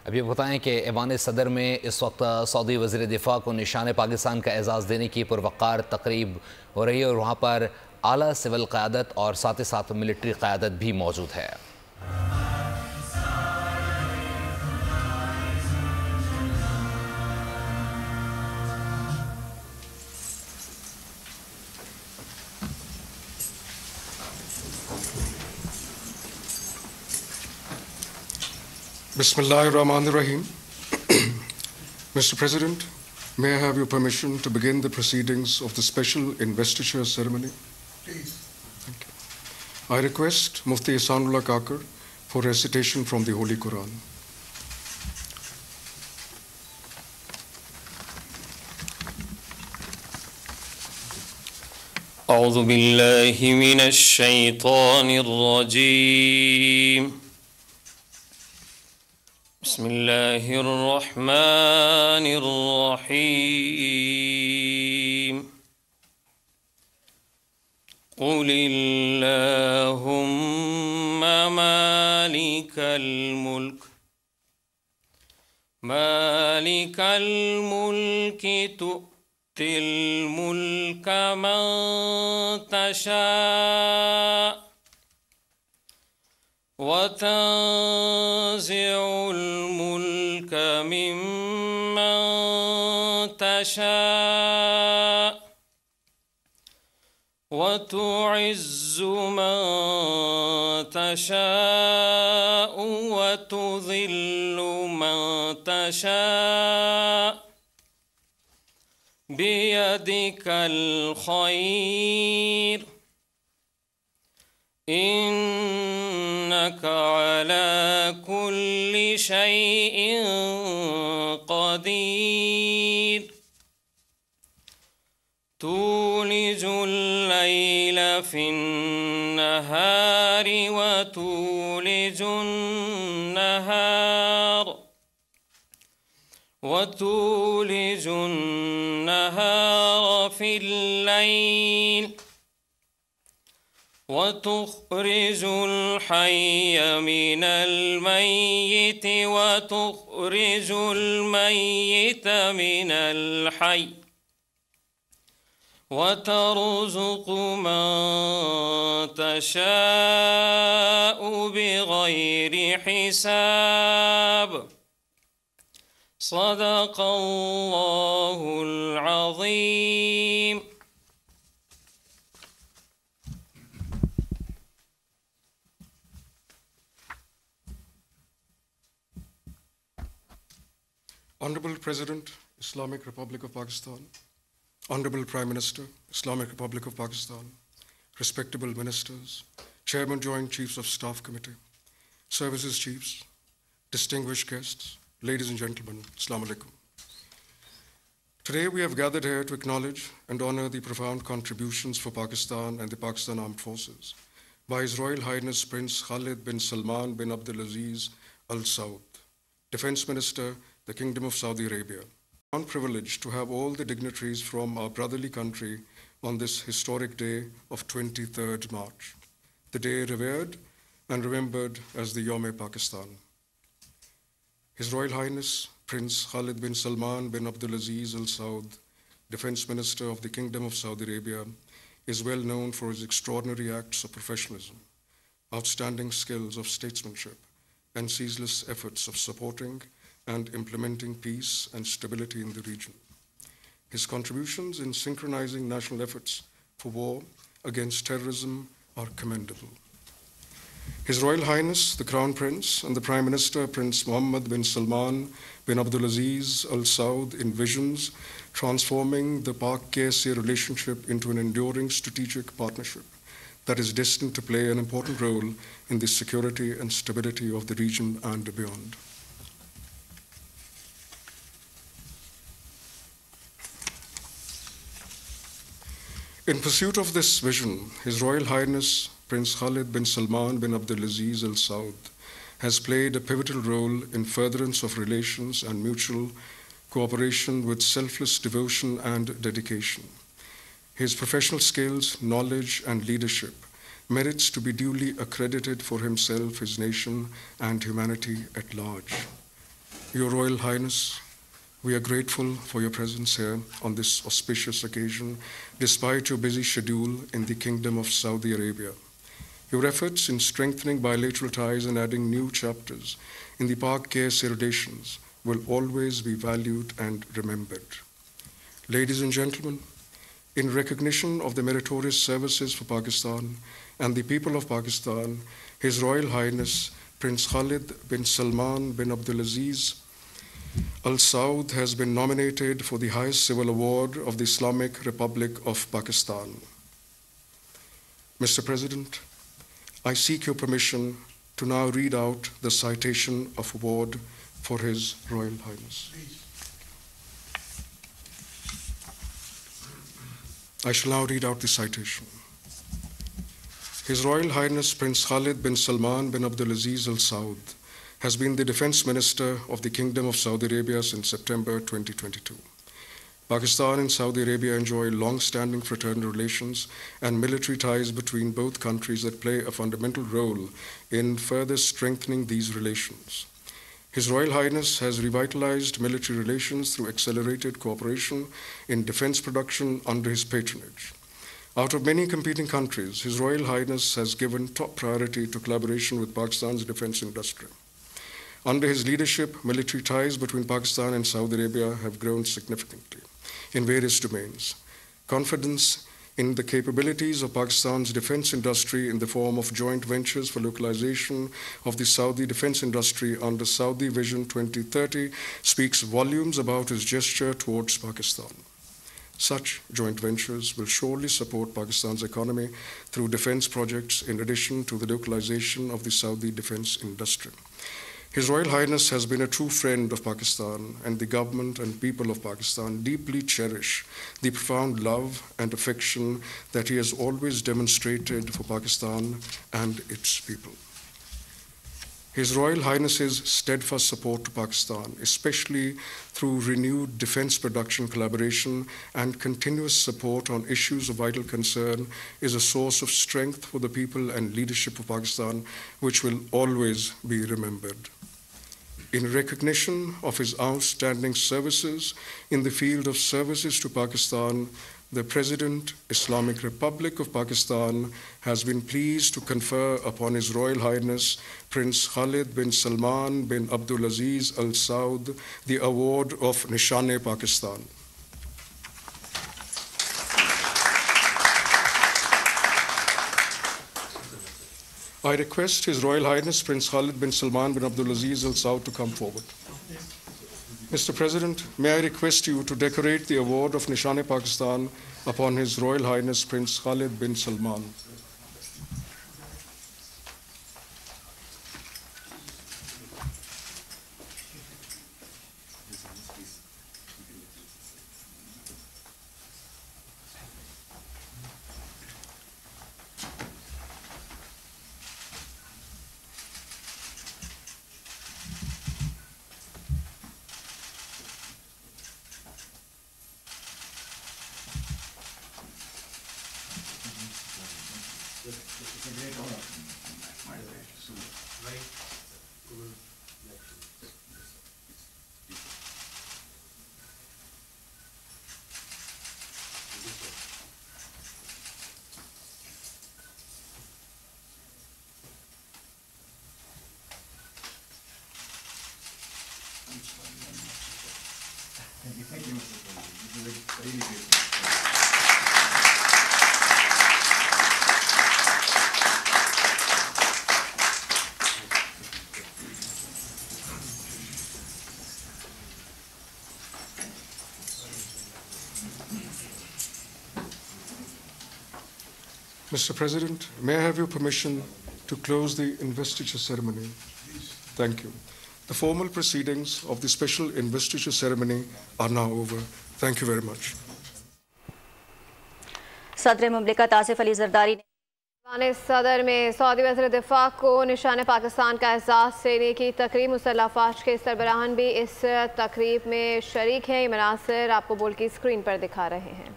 अभी बताएं कि ऐवान सदर में इस वक्त सऊदी वज़ीर दिफा को निशान पाकिस्तान का एजाज़ देने की पुरवक़ार तकरीब हो रही है और वहाँ पर आला सिविल क़यादत और साथ ही साथ मिलिट्री क़यादत भी मौजूद है। Bismillahirrahmanirrahim. Mr. President, may I have your permission to begin the proceedings of the special investiture ceremony? Please. Thank you. I request Mufti Ihsanullah Kakar for recitation from the Holy Quran. أعوذ بالله من الشيطان الرجيم. بسم الله الرحمن الرحيم. قل اللهم مالك الملك تؤتي الملك من تشاء وتنزع الملك ممن تشاء وتعز من تشاء وتذل من تشاء بيدك الخير إنك على كل شيء قدير تولج الليل في النهار وتولج النهار في الليل وتخرج الحي من الميت وتخرج الميت من الحي وترزق من تشاء بغير حساب صدق الله العظيم. Honorable President, Islamic Republic of Pakistan, Honorable Prime Minister, Islamic Republic of Pakistan, respectable ministers, Chairman Joint Chiefs of Staff Committee, Services Chiefs, distinguished guests, ladies and gentlemen, Assalamu alaikum. Today we have gathered here to acknowledge and honor the profound contributions for Pakistan and the Pakistan Armed Forces by His Royal Highness Prince Khalid bin Salman bin Abdulaziz Al Saud, Defense Minister, the Kingdom of Saudi Arabia. I'm privileged to have all the dignitaries from our brotherly country on this historic day of 23rd March, the day revered and remembered as the Nishan-e-Pakistan. His Royal Highness Prince Khalid bin Salman bin Abdulaziz Al Saud, Defense Minister of the Kingdom of Saudi Arabia, is well known for his extraordinary acts of professionalism, outstanding skills of statesmanship, and ceaseless efforts of supporting and implementing peace and stability in the region. His contributions in synchronizing national efforts for war against terrorism are commendable. His Royal Highness, the Crown Prince, and the Prime Minister, Prince Mohammed bin Salman bin Abdulaziz Al Saud, envisions transforming the Pak-KSA relationship into an enduring strategic partnership that is destined to play an important role in the security and stability of the region and beyond. In pursuit of this vision, His Royal Highness Prince Khalid bin Salman bin Abdulaziz Al Saud has played a pivotal role in furtherance of relations and mutual cooperation with selfless devotion and dedication. His professional skills, knowledge, and leadership merits to be duly accredited for himself, his nation, and humanity at large. Your Royal Highness, we are grateful for your presence here on this auspicious occasion, despite your busy schedule in the Kingdom of Saudi Arabia. Your efforts in strengthening bilateral ties and adding new chapters in the Pak-Care relations will always be valued and remembered. Ladies and gentlemen, in recognition of the meritorious services for Pakistan and the people of Pakistan, His Royal Highness Prince Khalid bin Salman bin Abdulaziz Al Saud has been nominated for the highest civil award of the Islamic Republic of Pakistan. Mr. President, I seek your permission to now read out the citation of award for His Royal Highness. I shall now read out the citation. His Royal Highness Prince Khalid bin Salman bin Abdulaziz Al Saud has been the Defense Minister of the Kingdom of Saudi Arabia since September 2022. Pakistan and Saudi Arabia enjoy long-standing fraternal relations and military ties between both countries that play a fundamental role in further strengthening these relations. His Royal Highness has revitalized military relations through accelerated cooperation in defense production under his patronage. Out of many competing countries, His Royal Highness has given top priority to collaboration with Pakistan's defense industry. Under his leadership, military ties between Pakistan and Saudi Arabia have grown significantly in various domains. Confidence in the capabilities of Pakistan's defense industry in the form of joint ventures for localization of the Saudi defense industry under Saudi Vision 2030 speaks volumes about his gesture towards Pakistan. Such joint ventures will surely support Pakistan's economy through defense projects in addition to the localization of the Saudi defense industry. His Royal Highness has been a true friend of Pakistan, and the government and people of Pakistan deeply cherish the profound love and affection that he has always demonstrated for Pakistan and its people. His Royal Highness's steadfast support to Pakistan, especially through renewed defense production collaboration and continuous support on issues of vital concern, is a source of strength for the people and leadership of Pakistan, which will always be remembered. In recognition of his outstanding services in the field of services to Pakistan, the President, Islamic Republic of Pakistan, has been pleased to confer upon His Royal Highness Prince Khalid bin Salman bin Abdulaziz Al Saud the award of Nishan-e-Pakistan. I request His Royal Highness Prince Khalid bin Salman bin Abdulaziz Al Saud to come forward. Mr. President, may I request you to decorate the award of Nishan-e-Pakistan upon His Royal Highness Prince Khalid bin Salman. Thank you, Mr. President. This is really great. Mr. President, may I have your permission to close the investiture ceremony? Thank you. The formal proceedings of the special investiture ceremony are now over. Thank you very much. सदर मुमलिकत आसिफ अली जरदारी ने सदर में Saudi वज़ीर दिफा को निशान पाकिस्तान का एजाज़ देने की तकरीब मुसल्लह फ़ौज के सरबराहान भी इस तकरीब में शरीक हैं। ये मनासिर आपको बोल की स्क्रीन पर दिखा रहे हैं।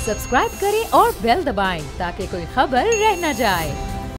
सब्सक्राइब करें और बेल दबाएं ताकि कोई खबर रह न जाए।